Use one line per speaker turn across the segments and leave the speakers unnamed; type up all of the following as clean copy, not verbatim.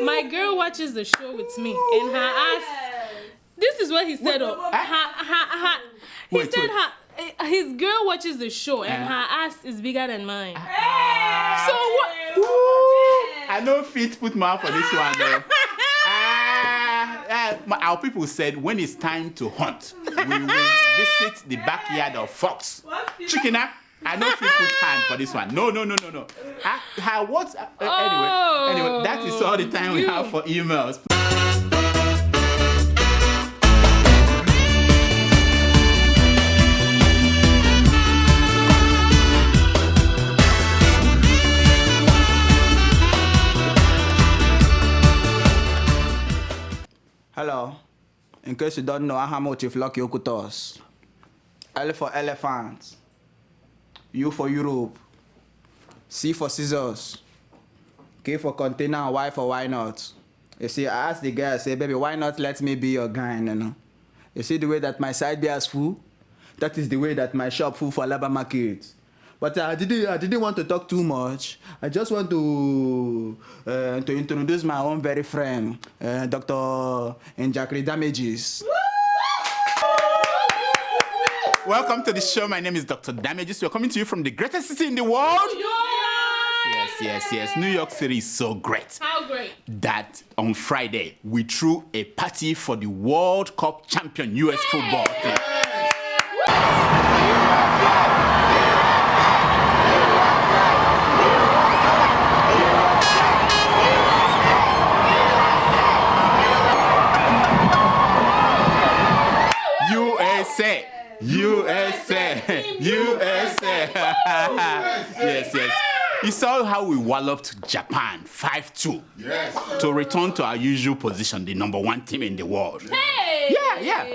My girl watches the show with me, and her ass. This is what he said. He said his girl watches the show, and her ass is bigger than mine. So what?
I know fit put mouth for this one though. Our people said when it's time to hunt, we will visit the backyard of fox. Chicken, I know fit put hand for this one. No. Anyway, that is all the time we have for emails.
Hello. In case you don't know, I'm Motif Lucky Okutos. L for elephant. U for Europe. C for scissors. K for container and Y for why not. You see, I asked the girl, I say, baby, why not let me be your guy, you know? You see the way that my side bears full? That is the way that my shop full for Alaba market. But I didn't want to talk too much. I just want to introduce my own very friend, Dr. Njakri Damages.
Welcome to the show. My name is Dr. Damages. We're coming to you from the greatest city in the world. Yes. New York City is so great.
How great?
That on Friday, we threw a party for the World Cup champion U.S. football team. USA. Yes. You saw how we walloped Japan 5-2 to return to our usual position, the number one team in the world.
Hey!
Yeah.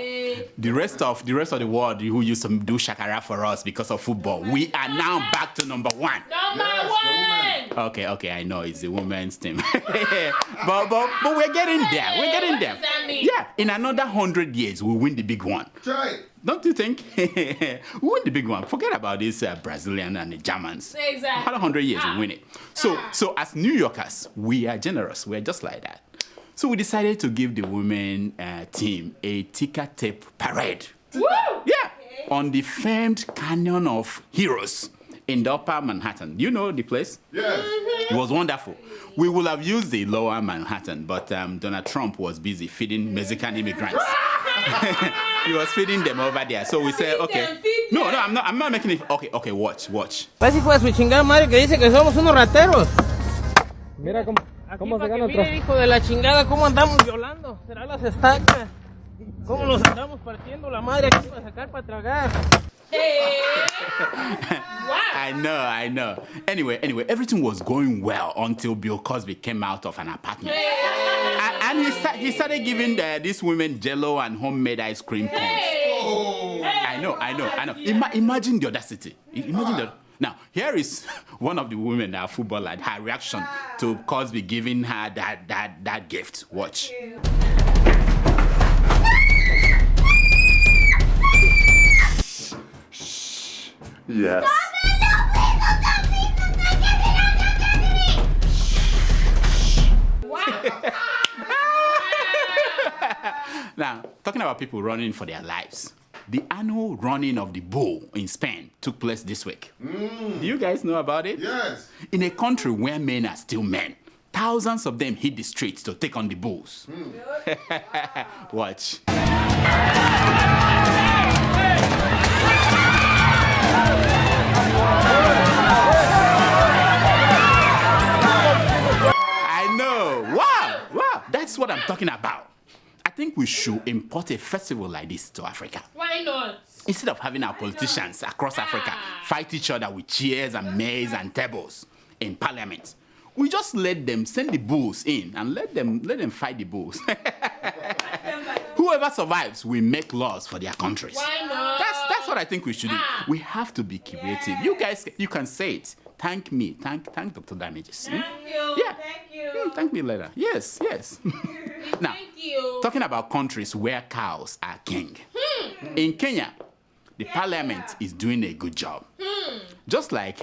The rest of the world who used to do shakara for us because of football, we are now back to number one.
Number one!
Okay, I know it's the women's team. but we're getting there. We're getting there.
What does that mean?
Yeah, in another 100 years, we'll win the big one.
Try.
Don't you think? We win the big one. Forget about this Brazilian and the Germans.
Exactly.
Another 100 years, we win it. So as New Yorkers, we are generous. We're just like that. So we decided to give the women team a ticker tape parade.
Woo!
Yeah, on the famed Canyon of Heroes in the Upper Manhattan. You know the place?
Yes.
It was wonderful. We would have used the Lower Manhattan, but Donald Trump was busy feeding Mexican immigrants. He was feeding them over there. So we said, okay. No, I'm not making it. Okay, watch.
Pues hijo de su chingada madre que dice que somos unos rateros. Mira cómo se gana otro. Hijo de la chingada, cómo andamos violando. Será las estacas. Cómo nos andamos partiendo la madre aquí para sacar para tragar.
Hey. Wow.
I know. Anyway, everything was going well until Bill Cosby came out of an apartment. And he started giving these women jello and homemade ice cream cones. I know. Imagine the audacity. Now, here is one of the women, our footballer, her reaction to Cosby giving her that gift. Watch. Yes. Now, talking about people running for their lives, the annual running of the bull in Spain took place this week. Do you guys know about it?
Yes.
In a country where men are still men, thousands of them hit the streets to take on the bulls. Watch. I know. Wow. That's what I'm talking about. I think we should import a festival like this to Africa.
Why not?
Instead of having our politicians across Africa fight each other with chairs and maize and tables in parliament, we just let them send the bulls in and let them fight the bulls. Whoever survives will make laws for their countries.
Why not?
That's what I think we should do. We have to be creative. You guys, you can say it. Thank me. Thank Dr. Damages.
Thank you.
Yeah.
Thank you.
Thank me later. Yes. Now,
Thank you.
talking about countries where cows are king. In Kenya, the parliament is doing a good job. just like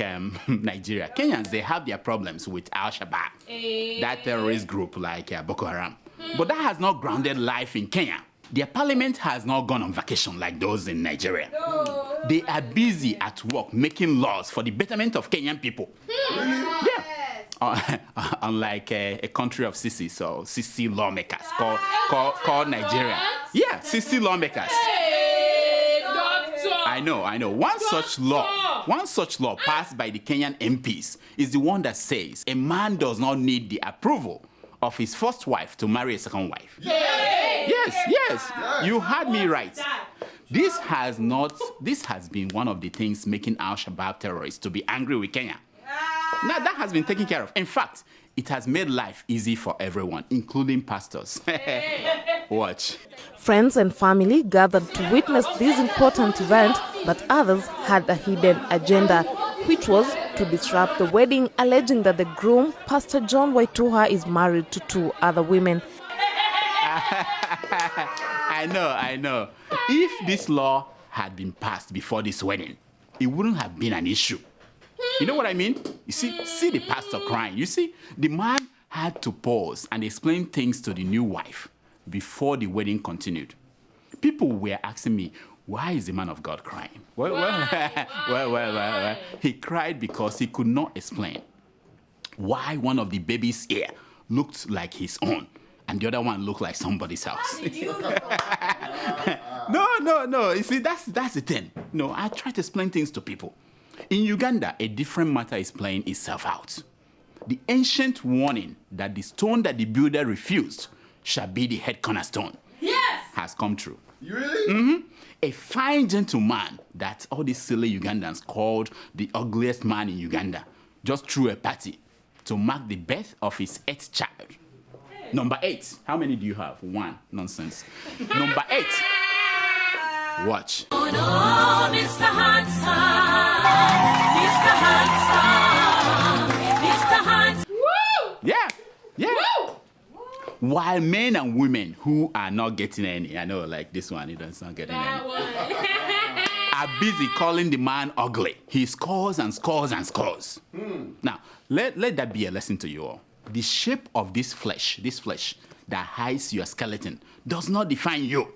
Nigeria, Kenyans, they have their problems with Al-Shabaab, that terrorist group like Boko Haram. But that has not grounded life in Kenya. Their parliament has not gone on vacation like those in Nigeria. No. They are busy at work making laws for the betterment of Kenyan people. Yeah. Unlike a country of sissies or sissy lawmakers called Nigeria. Yeah, sissy lawmakers. I know. One such law passed by the Kenyan MPs is the one that says a man does not need the approval of his first wife to marry a second wife. Yes. You heard me right. This has been one of the things making Al-Shabaab terrorists to be angry with Kenya. Now that has been taken care of. In fact, it has made life easy for everyone, including pastors. Watch.
Friends and family gathered to witness this important event, but others had a hidden agenda, which was to disrupt the wedding, alleging that the groom, Pastor John Waituha, is married to 2 other women.
I know. If this law had been passed before this wedding, it wouldn't have been an issue. You know what I mean? You see the pastor crying. You see, the man had to pause and explain things to the new wife before the wedding continued. People were asking me, why is the man of God crying? Well. He cried because he could not explain why one of the baby's ear looked like his own and the other one looked like somebody's else. No. You see, that's the thing. No, I try to explain things to people. In Uganda, a different matter is playing itself out. The ancient warning that the stone that the builder refused shall be the head cornerstone has come true.
You really?
Mm-hmm. A fine gentleman that all these silly Ugandans called the ugliest man in Uganda just threw a party to mark the birth of his 8th child. Number 8. How many do you have? 1. Nonsense. Number 8. Watch.
Oh no, Mr. Handsome. Mr. Handsome. Mr. Handsome.
Woo! Yeah. Woo! While men and women who are not getting any, I know like this one, he does not get any, are busy calling the man ugly. He scores and scores and scores. Now, let that be a lesson to you all. The shape of this flesh that hides your skeleton does not define you.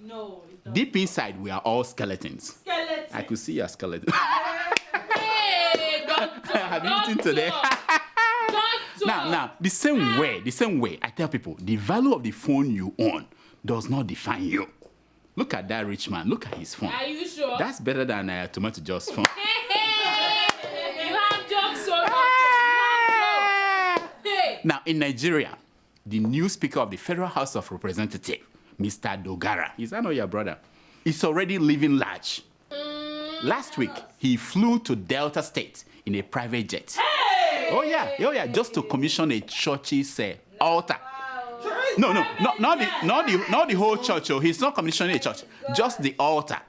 No.
Deep inside, we are all skeletons. I could see your skeleton.
Hey, doctor.
Have you eaten today? Now, the same way, I tell people, the value of the phone you own does not define you. Look at that rich man. Look at his phone.
Are you sure?
That's better than Tomato Joe's phone.
You have jokes so much.
Now, in Nigeria, the new Speaker of the Federal House of Representatives, Mr. Dogara, I know your brother, is already living large. Last week, he flew to Delta State in a private jet. Hey! Oh yeah, just to commission a church's altar. Wow. Not the whole church. Oh, he's not commissioning a church, just the altar.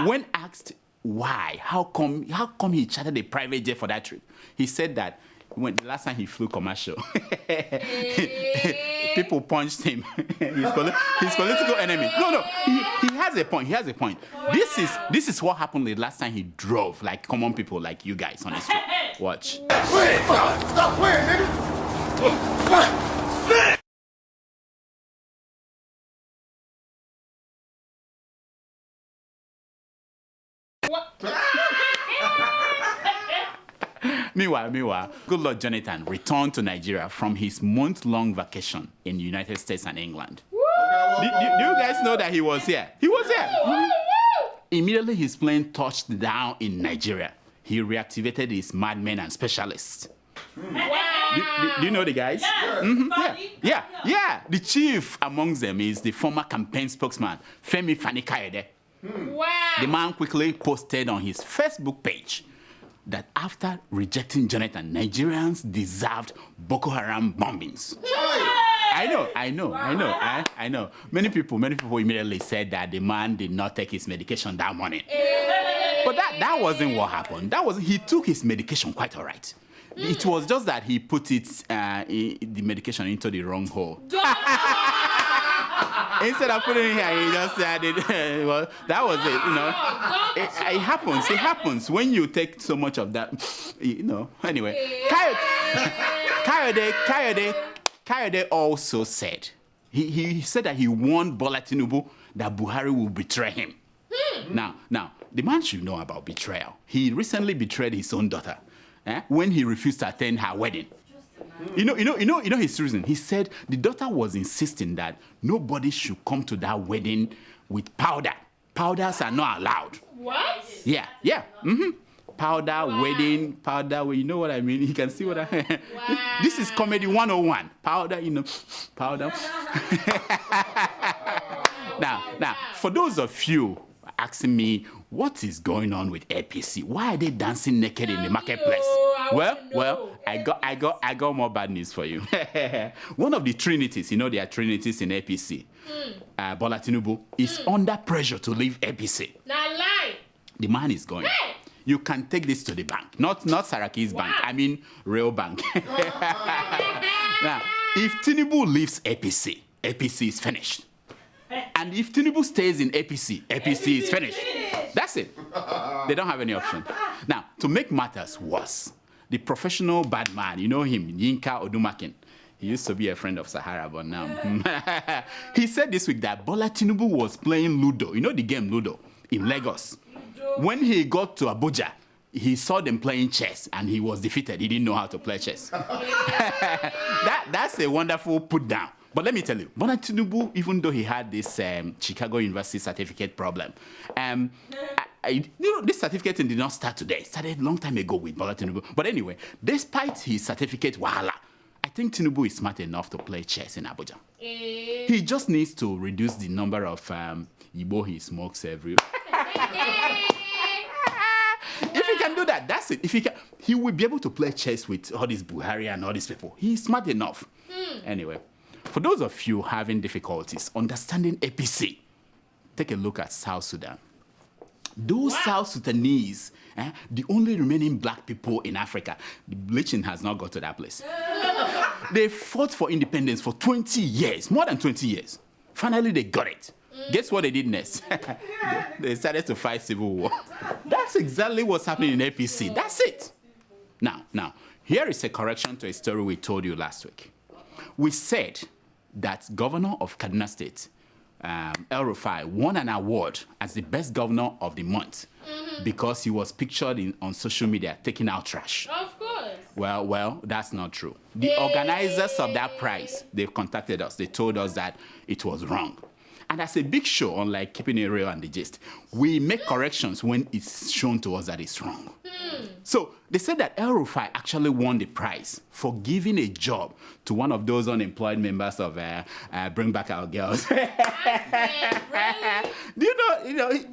When asked why, how come he chartered a private jet for that trip, he said that when the last time he flew commercial, people punched him. his political enemy. No, he has a point. This is what happened the last time he drove like common people like you guys on the street. Watch.
Stop playing, nigga.
Meanwhile, good Lord Jonathan returned to Nigeria from his month-long vacation in the United States and England. Do you guys know that he was here? He was here. Immediately his plane touched down in Nigeria, he reactivated his madmen and specialists. Do you know the guys? Yeah. The chief amongst them is the former campaign spokesman, Femi Fani-Kayode. The man quickly posted on his Facebook page that after rejecting Jonathan, Nigerians deserved Boko Haram bombings. I know. Many people immediately said that the man did not take his medication that morning. But that wasn't what happened. He took his medication quite all right. It was just that he put the medication into the wrong hole. Instead of putting it here, he just said it. Well, that was it, you know. It happens. It happens when you take so much of that, you know. Anyway, Kayode also said, he said that he warned Bola Tinubu that Buhari will betray him. Now, the man should know about betrayal. He recently betrayed his own daughter when he refused to attend her wedding. You know his reason. He said the daughter was insisting that nobody should come to that wedding with powder. Powders are not allowed.
What?
Yeah. Powder, wedding, powder, you know what I mean? You can see what I mean.
Wow.
This is comedy 101. Powder, powder. Now, for those of you asking me, what is going on with APC? Why are they dancing naked in the marketplace? Well, I got more bad news for you. One of the trinities, there are trinities in APC. Bola Tinubu is under pressure to leave APC.
Now lie.
The man is going.
Hey.
You can take this to the bank, not Saraki's bank. I mean, real bank. Now, if Tinubu leaves APC, APC is finished. And if Tinubu stays in APC, APC is finished. That's it. They don't have any option. Now, to make matters worse, the professional bad man, you know him, Yinka Odumakin. He used to be a friend of Sahara, but now. He said this week that Bola Tinubu was playing Ludo. You know the game Ludo in Lagos. When he got to Abuja, he saw them playing chess and he was defeated. He didn't know how to play chess. That's a wonderful put down. But let me tell you, Bola Tinubu, even though he had this Chicago University certificate problem, this certificate did not start today. It started a long time ago with Bola Tinubu. But anyway, despite his certificate wahala, I think Tinubu is smart enough to play chess in Abuja. He just needs to reduce the number of Igbo he smokes every. If he can do that, that's it. If he will be able to play chess with all these Buhari and all these people. He's smart enough. Anyway, for those of you having difficulties understanding APC, take a look at South Sudan. Those South Sudanese, the only remaining black people in Africa, the bleaching has not got to that place. They fought for independence for 20 years, more than 20 years. Finally, they got it. Guess what they did next? They started to fight civil war. That's exactly what's happening in APC. That's it. Now, here is a correction to a story we told you last week. We said that Governor of Kaduna State, El Rufai, won an award as the best governor of the month because he was pictured on social media taking out trash.
Of course.
Well, that's not true. The organizers of that prize, they contacted us. They told us that it was wrong. And as a big show, unlike Keeping It Real and The Gist, we make corrections when it's shown to us that it's wrong. So they said that El Rufai actually won the prize for giving a job to one of those unemployed members of Bring Back Our Girls.
Really?
You know, he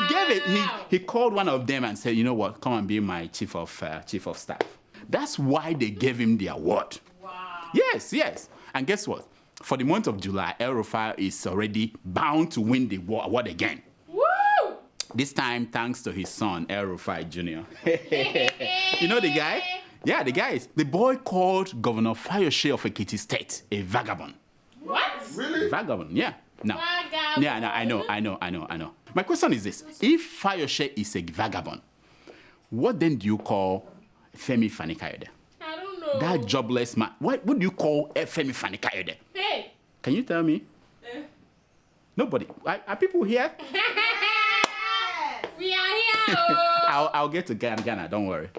gave it. He called one of them and said, you know what, come and be my chief of staff. That's why they gave him the award.
Wow.
Yes. And guess what? For the month of July, El Rufai is already bound to win the award again.
Woo!
This time, thanks to his son, El Rufai Jr. You know the guy? Yeah, the boy called Governor Fayose of Ekiti State a vagabond.
What?
Really?
Vagabond, yeah. No.
Vagabond.
Yeah, no, I know. My question is this. If Fayose is a vagabond, what then do you call Femi Fani-Kayode?
I don't know.
That jobless man. What do you call Femi Fani-Kayode?
Hey.
Can you tell me? Nobody. Are people here?
We are here. Oh.
I'll get to Ghana, don't worry.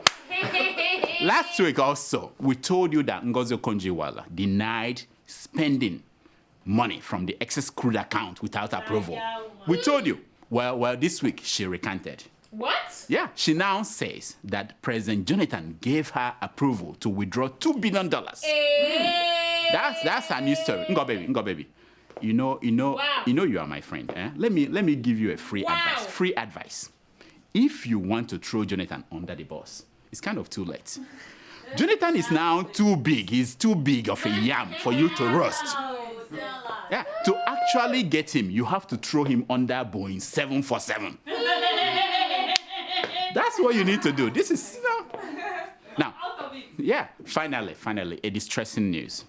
Last week also, we told you that Ngozi Okonjo-Iweala denied spending money from the excess crude account without approval. We told you. Well, this week she recanted.
What?
Yeah, she now says that President Jonathan gave her approval to withdraw $2 billion.
Hey.
That's a new story. Ngo baby. You know you are my friend. Let me give you a free advice. Free advice. If you want to throw Jonathan under the bus, it's kind of too late. Jonathan is now too big. He's too big of a yam for you to roast. Yeah, to actually get him, you have to throw him under Boeing 747. That's what you need to do. This is, Now, yeah, finally, a distressing news.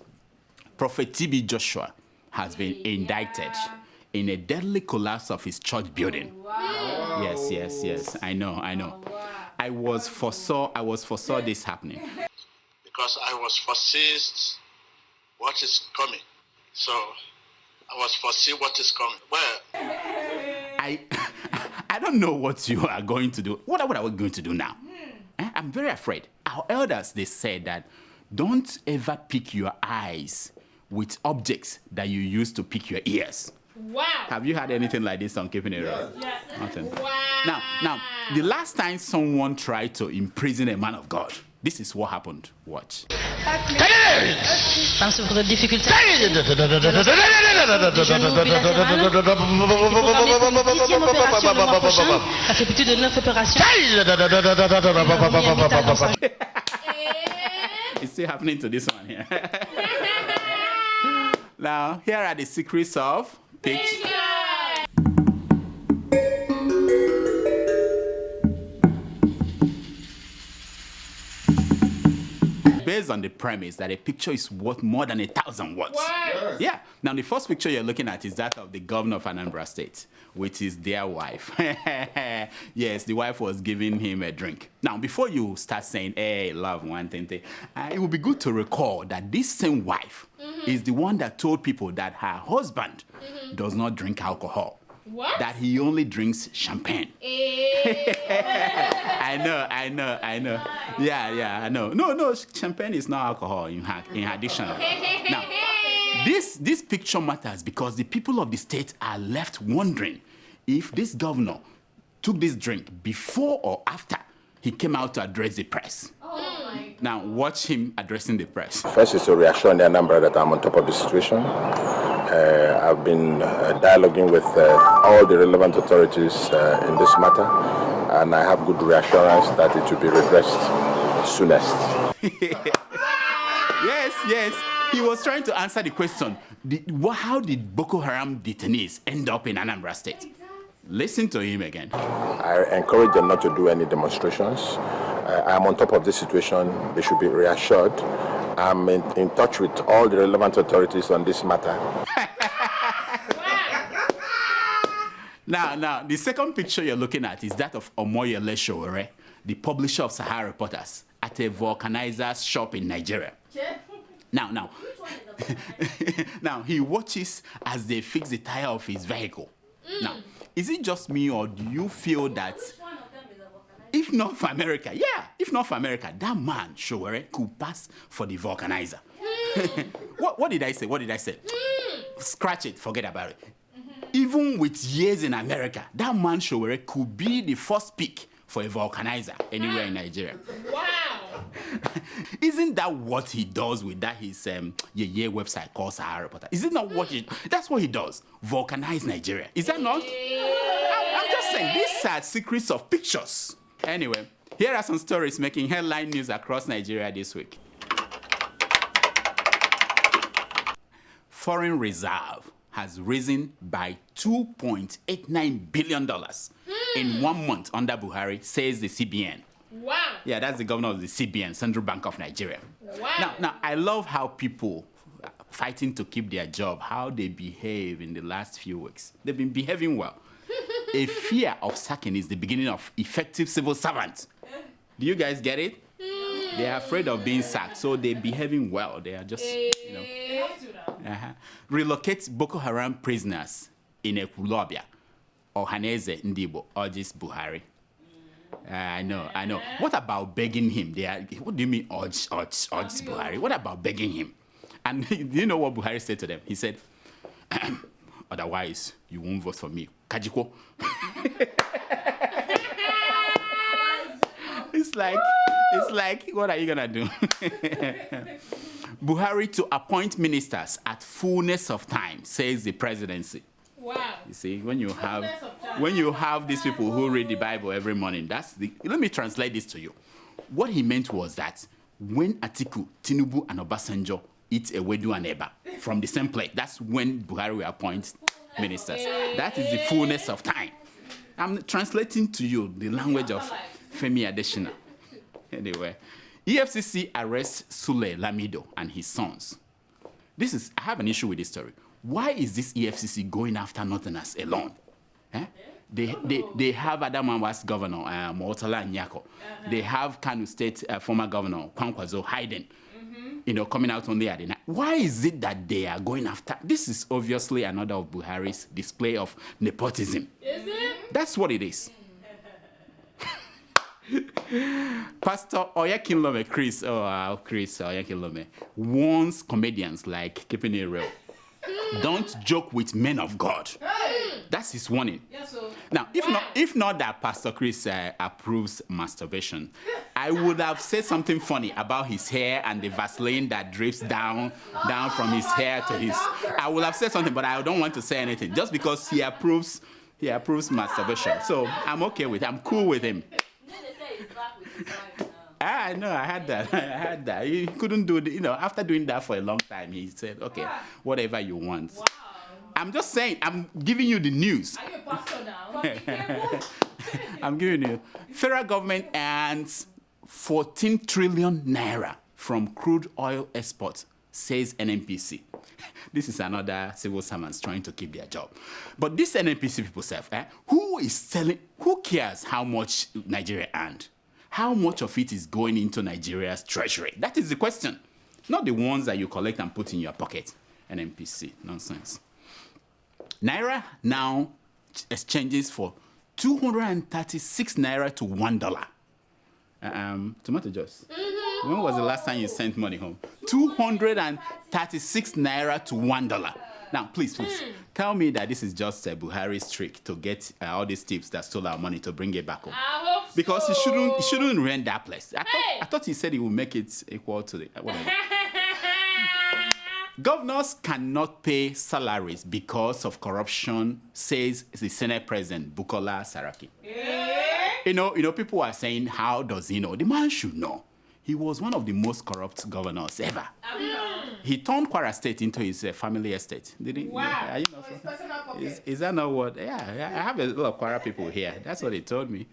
Prophet TB Joshua has been indicted in a deadly collapse of his church building.
Wow.
Yes. I know. I was foresaw this happening.
Because I was foresees what is coming. So I was foresee what is coming. Well,
I don't know what you are going to do. What are we going to do now? I'm very afraid. Our elders, they said that don't ever pick your eyes with objects that you use to pick your ears.
Wow.
Have you had anything like this on Keeping It Real?
Yes.
Nothing.
Wow.
Now, the last time someone tried to imprison a man of God, this is what happened. Watch.
Sans souffrir de difficultés. Ça fait plus de 9 opérations.
It's still happening to this one here. Now, here are the secrets of pitch. Based on the premise that a picture is worth more than 1,000 words.
Yes.
Yeah. Now, the first picture you're looking at is that of the governor of Anambra State with his dear wife. Yes, the wife was giving him a drink. Now, before you start saying, hey, love, one thing, it would be good to recall that this same wife is the one that told people that her husband does not drink alcohol.
What?
That he only drinks champagne. I know. Yeah, I know. No, champagne is not alcohol in her dictionary. Now, this picture matters because the people of the state are left wondering if this governor took this drink before or after he came out to address the press. Now, watch him addressing the press.
First is to reassure the Anambra that I'm on top of the situation. I've been dialoguing with all the relevant authorities in this matter, and I have good reassurance that it will be redressed soonest.
Yes. He was trying to answer the question, how did Boko Haram detainees end up in Anambra State? Listen to him again.
I encourage them not to do any demonstrations. I'm on top of this situation. They should be reassured. I'm in touch with all the relevant authorities on this matter.
Now, the second picture you're looking at is that of Omoyele Sowore, the publisher of Sahara Reporters, at a vulcanizer's shop in Nigeria. Now, he watches as they fix the tire of his vehicle. Now, is it just me, or do you feel that if not for America, that man, Sowore, could pass for the vulcanizer? What did I say? Scratch it, forget about it. Even with years in America, that man, Sowore, could be the first pick for a vulcanizer anywhere in Nigeria.
Wow.
Isn't that what he does with that his website called Sahara Reporter? Is it not that's what he does? Vulcanize Nigeria. Is that not? I'm just saying, these are secrets of pictures. Anyway, here are some stories making headline news across Nigeria this week. Foreign reserve has risen by $2.89 billion in 1 month under Buhari, says the CBN.
Wow.
Yeah, that's the governor of the CBN, Central Bank of Nigeria.
Wow.
Now, I love how people fighting to keep their job, how they behave in the last few weeks. They've been behaving well. A fear of sacking is the beginning of effective civil servants. Do you guys get it? They are afraid of being sacked, so they're behaving well. They are just, Relocate Boko Haram prisoners in Ekulobia. Ohaneze Ndibo urges Buhari. I know. What about begging him? What do you mean urge Buhari? What about begging him? And do you know what Buhari said to them? He said, otherwise, you won't vote for me. Kajiko. It's like, what are you gonna do? Buhari to appoint ministers at fullness of time, says the presidency.
Wow.
You see, when you have these people who read the Bible every morning, let me translate this to you. What he meant was that when Atiku, Tinubu, and Obasanjo eat Ewedu and Eba from the same plate, that's when Buhari will appoint ministers. That is the fullness of time. I'm translating to you the language of Femi Adesina. Anyway, EFCC arrests Sule Lamido and his sons. I have an issue with this story. Why is this EFCC going after Northerners alone? Eh? They have Adamawa's governor, Murtala Nyako. They have Kano State former governor, Kwankwaso hiding, coming out on the arena. Why is it that they are going after? This is obviously another of Buhari's display of nepotism.
Is it?
That's what it is. Pastor Oyakinlome, Chris Oyakinlome, warns comedians like Keeping It Real. Don't joke with men of God. That's his warning. Yes, sir. Now, if not that Pastor Chris approves masturbation, I would have said something funny about his hair and the Vaseline that drips down from his hair to his. I would have said something, but I don't want to say anything just because he approves masturbation. So I'm okay with it. I'm cool with him. I know, I had that. He couldn't do it. After doing that for a long time, he said, okay, whatever you want. Wow. I'm just saying, I'm giving you the news.
Are you a pastor now?
I'm giving you. Federal government earns 14 trillion naira from crude oil exports, says NMPC. This is another civil servants trying to keep their job. But this NMPC people self, who cares how much Nigeria earned? How much of it is going into Nigeria's treasury? That is the question. Not the ones that you collect and put in your pocket. NMPC, nonsense. Naira now exchanges for 236 naira to $1. Tomato juice. When was the last time you sent money home? 236 naira to $1. Now, please, tell me that this is just Buhari's trick to get all these tips that stole our money to bring it back home.
I hope
because
so.
he shouldn't rent that place. I thought he said he would make it equal to the whatever. Governors cannot pay salaries because of corruption, says the Senate President Bukola Saraki. Yeah. People are saying, how does he know? The man should know. He was one of the most corrupt governors ever. He turned Kwara State into his family estate. Didn't he?
Wow.
Is that not what? Yeah, I have a lot of Kwara people here. That's what he told me.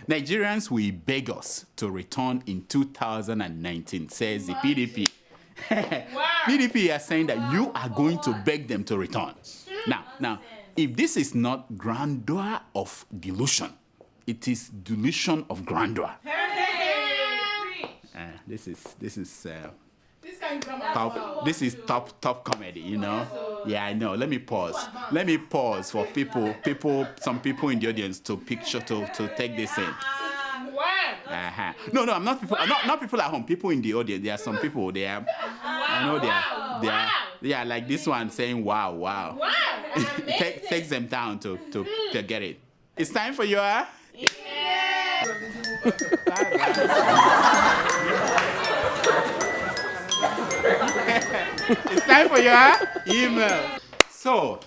Nigerians will beg us to return in 2019, says the PDP. PDP are saying that you are going to beg them to return. Now, if this is not grandeur of delusion, it is delusion of grandeur. This is top comedy, Yeah, I know. Let me pause for some people in the audience to picture to take this in. No, I'm not people. Not people at home. People in the audience. There are some people. I know they are like this one saying wow. Takes them down to get it. It's time for your. It's time for your email. So,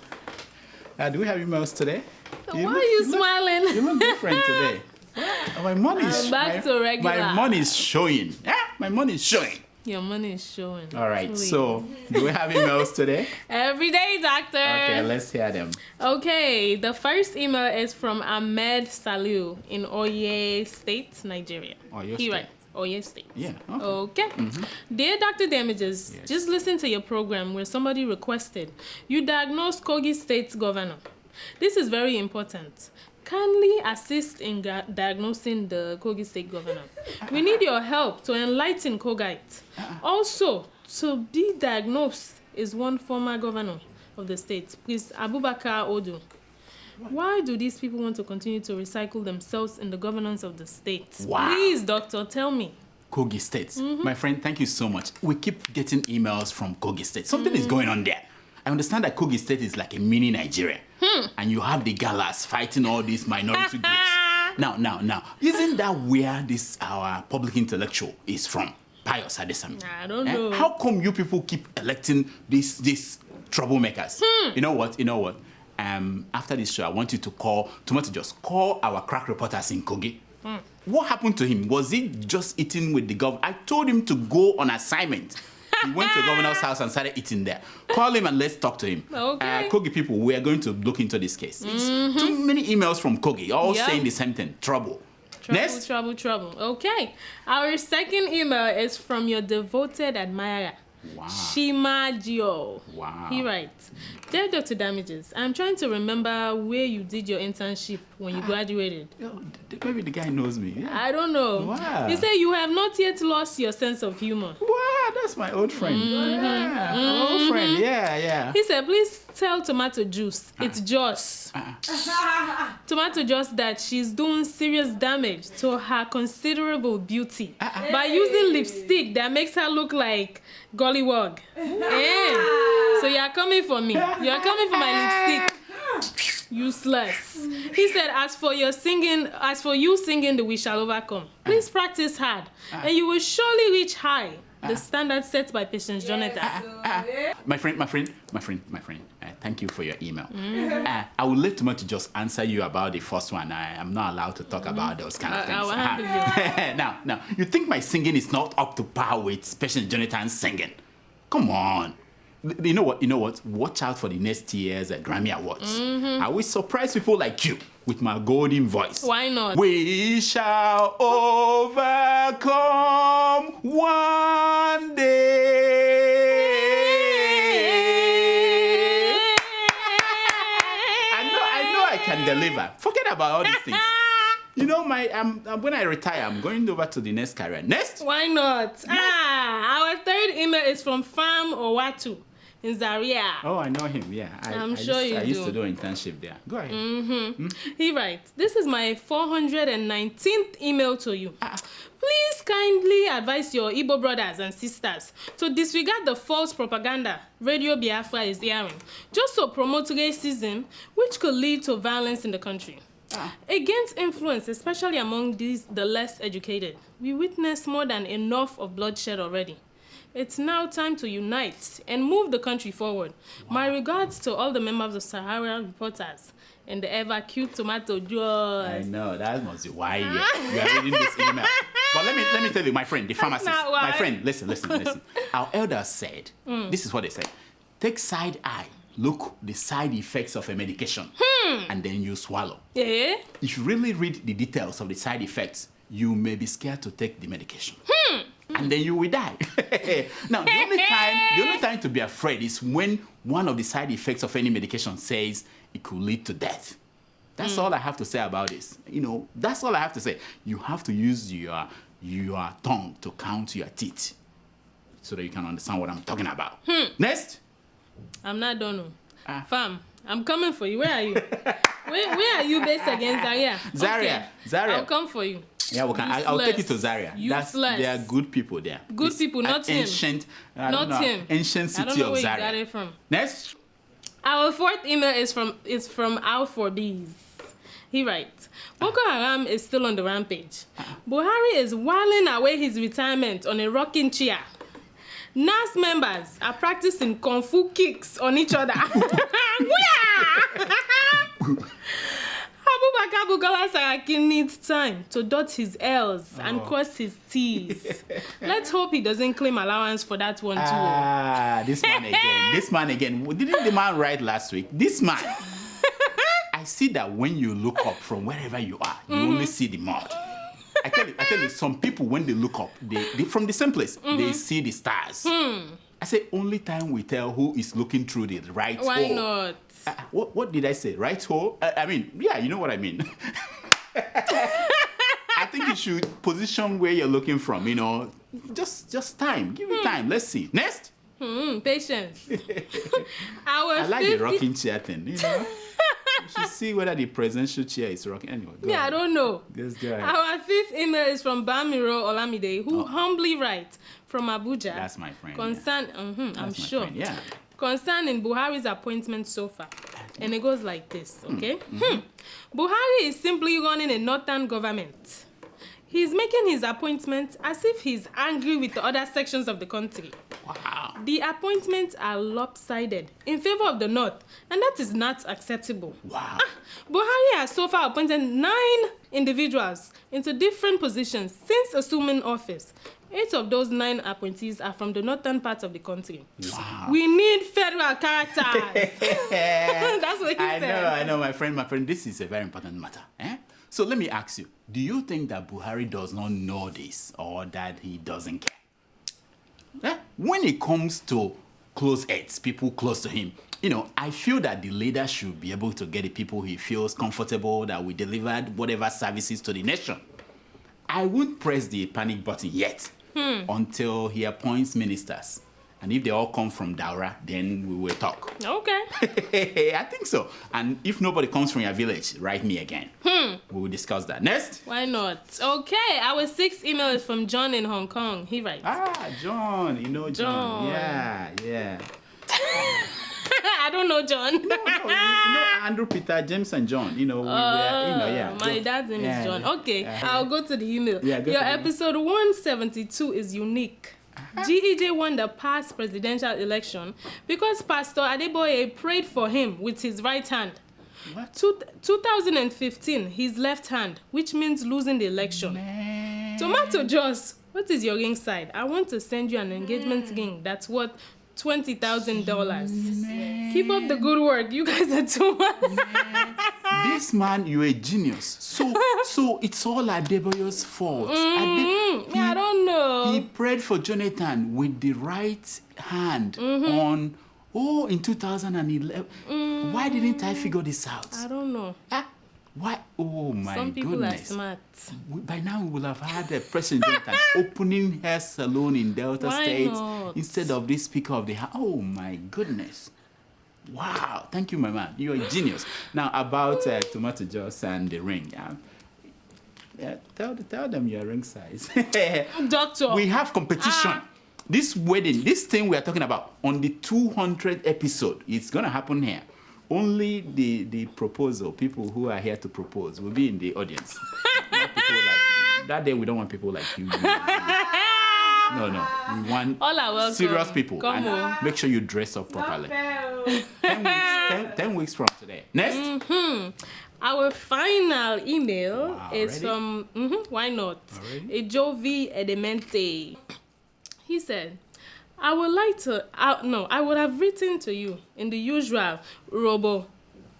do we have emails today?
Why are you smiling?
You look different today. My money is
back to regular.
My money is showing. My money is showing.
Your money is showing.
All right. Please. So, do we have emails today?
Every day, doctor.
Okay, let's hear them.
Okay, the first email is from Ahmed Saliu in Oye State, Nigeria. He writes, Oye State.
Yeah.
Okay. Dear Dr. Damages, just listen to your program where somebody requested you diagnose Kogi State's governor. This is very important. Kindly assist in diagnosing the Kogi State governor. We need your help to enlighten Kogite. Also, to be diagnosed is one former governor of the state, Prince Abubakar Odu. Why do these people want to continue to recycle themselves in the governance of the state?
Wow.
Please, doctor, tell me.
Kogi State. My friend, thank you so much. We keep getting emails from Kogi State. Something is going on there. I understand that Kogi State is like a mini Nigeria. And you have the galas fighting all these minority groups. Now, isn't that where our public intellectual is from? Pius Adesami.
I don't know.
How come you people keep electing these troublemakers? You know what? After this show, I want you to call our crack reporters in Kogi. What happened to him? Was he just eating with the governor? I told him to go on assignment. He went to the governor's house and started eating there. Call him and let's talk to him.
Okay.
Kogi people, we are going to look into this case. It's too many emails from Kogi, all saying the same thing. Trouble.
Trouble. Okay. Our second email is from your devoted admirer,
Wow.
Shimadio.
Wow.
He writes, Dear Dr. Damages, I'm trying to remember where you did your internship when you graduated.
Maybe the guy knows me. Yeah.
I don't know.
Wow.
He said you have not yet lost your sense of humor.
Wow, that's my old friend. Yeah, old friend. Yeah.
He said, please tell Tomato Juice, it's Joss. Tomato Juice that she's doing serious damage to her considerable beauty by using lipstick that makes her look like Gollywog. So you are coming for me. You are coming for my lipstick. Useless. He said, as for you singing the We Shall Overcome, please practice hard and you will surely reach high. The standard set by Patience Jonathan.
My friend, thank you for your email. I would like to just answer you about the first one. I am not allowed to talk about those kind of things. Now, you think my singing is not up to par with Patience Jonathan's singing? Come on. You know what? Watch out for the next year's Grammy Awards. I will surprise people like you with my golden voice.
Why not?
We shall overcome one day. I know I can deliver. Forget about all these things. You know, when I retire, I'm going over to the next career. Next?
Why not? Our third email is from Fam Owatu in Zaria.
Oh, I know him. Yeah, I used to do internship there. Go ahead.
He writes, this is my 419th email to you. Please kindly advise your Igbo brothers and sisters to disregard the false propaganda Radio Biafra is airing, just to promote racism, which could lead to violence in the country. Against influence, especially among the less educated, we witness more than enough of bloodshed already. It's now time to unite and move the country forward. My regards to all the members of Sahara reporters and the ever cute Tomato Juice.
I know, that must be why you are reading this email. But let me tell you, my friend, the pharmacist. My friend, listen. Our elders said, this is what they said. Take side eye, look the side effects of a medication, and then you swallow.
Yeah.
If you really read the details of the side effects, you may be scared to take the medication. And then you will die. Now, the only time to be afraid is when one of the side effects of any medication says it could lead to death. That's all I have to say about this. You know, that's all I have to say. You have to use your tongue to count your teeth so that you can understand what I'm talking about. Next.
I'm not done. Fam, I'm coming for you. Where are you? where are you based against Zaria?
Zaria.
I'll come for you.
Yeah, I'll take you to Zaria. They are good people there.
Good people, not him.
Ancient city
I don't know
of
where
Zaria.
you got it from.
Next.
Our fourth email is from Al4Bs. He writes, Boko Haram is still on the rampage. Buhari is whiling away his retirement on a rocking chair. NAS members are practicing kung fu kicks on each other. Abubakar Bukola Saraki needs time to dot his L's and cross his T's. Let's hope he doesn't claim allowance for that one too.
This man again. Didn't the man write last week? This man. I see that when you look up from wherever you are, you only see the mud. I tell you, some people, when they look up, they from the same place, they see the stars. I say, only time we tell who is looking through the right hole.
Why not?
What did I say? Right hole? I mean, yeah, you know what I mean. I think you should position where you're looking from, you know. Just time. Give it time. Let's see. Next.
Patience.
I like the rocking chair thing, you know. You should see whether the presidential chair is rocking. Anyway, go ahead.
I don't know.
Just go ahead.
Our fifth email is from Bamiro Olamide, who humbly writes from Abuja.
That's my friend.
I'm sure.
Friend, yeah.
Concerning Buhari's appointment so far. And it goes like this, okay? Buhari is simply running a northern government. He's making his appointment as if he's angry with the other sections of the country.
Wow.
The appointments are lopsided in favor of the North, and that is not acceptable.
Wow.
Buhari has so far appointed 9 individuals into different positions since assuming office. 8 of those 9 appointees are from the northern part of the country.
Wow.
We need federal characters. That's what he said.
I know, my friend. This is a very important matter. So let me ask you, do you think that Buhari does not know this or that he doesn't care? when it comes to close aides, people close to him, I feel that the leader should be able to get the people he feels comfortable that we delivered whatever services to the nation. I won't press the panic button yet until he appoints ministers. And if they all come from Daura, then we will talk.
Okay.
I think so. And if nobody comes from your village, write me again. We will discuss that. Next.
Why not? Okay. Our 6th email is from John in Hong Kong. He writes.
John. You know John. Yeah.
I don't know John.
No, Andrew, Peter, James, and John.
My dad's name is John. Okay. I'll go to the email. Your episode 172 is unique. GEJ won the past presidential election because Pastor Adeboye prayed for him with his right hand.
What?
2015, his left hand, which means losing the election. Tomato Joss, what is your ring side? I want to send you an engagement ring that's worth $20,000. Keep up the good work. You guys are too much.
This man, you're a genius. So it's all Adeboye's fault.
I don't know.
He prayed for Jonathan with the right hand in 2011. Why didn't I figure this out?
I don't know.
Why? Oh my goodness.
Some people are smart.
By now we will have had a President Jonathan opening hair salon in Delta State instead of this Speaker of the House. Oh my goodness. Wow. Thank you, my man. You're a genius. Now about Tomato Juice and the ring. Tell them your ring size.
Doctor.
We have competition. This wedding, this thing we are talking about on the 200th episode, it's going to happen here. Only the proposal, people who are here to propose, will be in the audience. Not people like you. That day, we don't want people like you. No. We want
all are welcome.
Serious people.
Come on.
Make sure you dress up properly. 10 weeks from today. Next.
Our final email is
already?
from, why not?
Already?
Ejovi Edemente. He said, I would have written to you in the usual Robo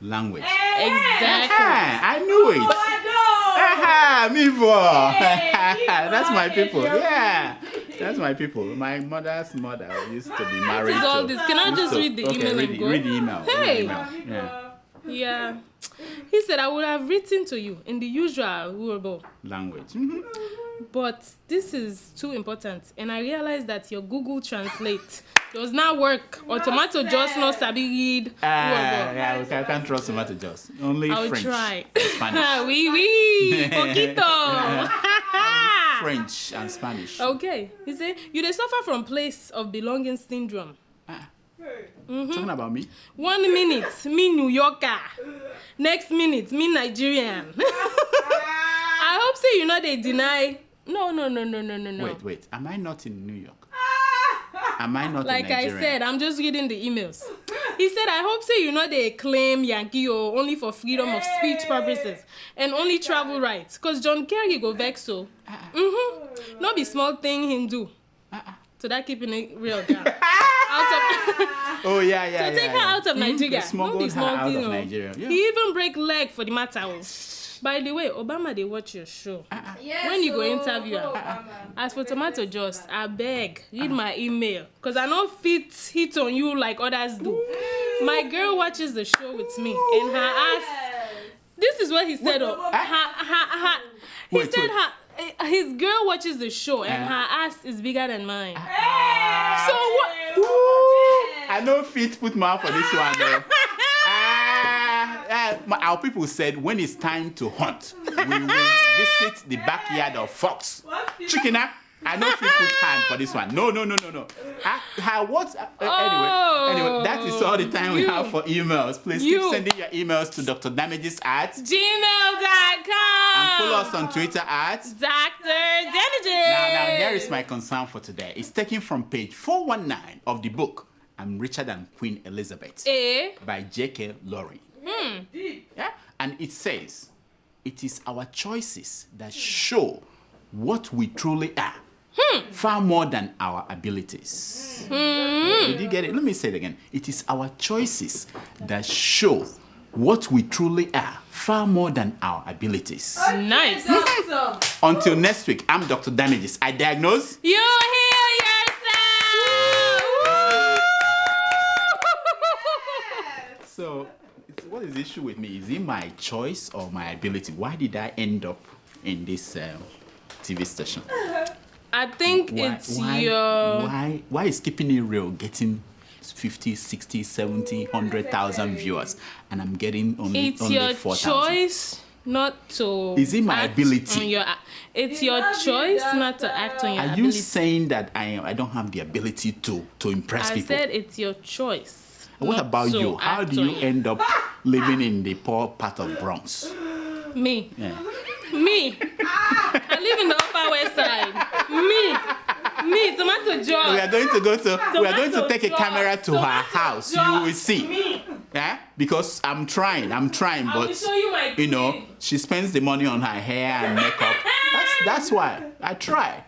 Language.
Exactly.
I knew it. Me boy. That's my people. Yeah. That's my people. My mother's mother used to be married to.
All this. Can I just read the email and go?
Read the email.
Hey.
Yeah.
He said, I would have written to you in the usual Robo
language.
But this is too important, and I realized that your Google Translate does not work. Or Tomato Juice not sabi read.
I can't trust Tomato Juice. Only
I'll
French.
Try.
Spanish.
Oui, poquito.
French and Spanish.
Okay. He said, you dey suffer from place of belonging syndrome.
Talking about me?
1 minute, me New Yorker. Next minute, me Nigerian. I hope so you know they deny. No.
Wait. Am I not in New York? Am I not
like
in Nigeria?
I said, I'm just reading the emails. He said, I hope so you know they claim Yankee or only for freedom of speech purposes and only travel rights. Because John Kerry go vex so. Not be small thing him do. So that keeping it real down.
Oh, yeah.
So take her out of Nigeria.
Not be small thing. Out of Nigeria. Yeah.
He even break leg for the matter. By the way, Obama, they watch your show.
Yes,
when you go interview her. As for Tomato Juice, I beg, read my email. Because I don't hit on you like others do. My girl watches the show with me. And her ass... This is what he said. His girl watches the show and her ass is bigger than mine. So what?
I know fit put mouth for this one though. Our people said when it's time to hunt, we will visit the backyard of fox. Chicken up. I know fit put hand for this one. No. Anyway, that is all the time we have for emails. Please keep sending your emails to drdamages@gmail.com and follow us on Twitter at
Dr.
Now here is my concern for today. It's taken from page 419 of the book I'm Richard and Queen Elizabeth by J.K. Lowry. Yeah? And it says, it is our choices that show what we truly are, far more than our abilities. Did you get it? Let me say it again. It is our choices that show what we truly are, far more than our abilities.
Nice.
Until next week, I'm Dr. Damages. I diagnose.
You heal yourself.
So, what is the issue with me? Is it my choice or my ability? Why did I end up in this TV station?
I think
Why is Keeping It Real getting 50, 60, 70, 100,000 viewers and I'm getting only 4,000?
It's your choice not to.
Is it my ability?
It's your choice not to act on your ability.
Are you saying that I don't have the ability to impress people?
I said it's your choice.
What about you? How do you end up living in the poor part of Bronx?
Me.
Yeah.
Me. I live in the Upper West Side. Me. Tomato Joy.
We are going to take a camera to her house. You will see.
Me.
Yeah? Because I'm trying, but
show you my
she spends the money on her hair and makeup. That's why I try.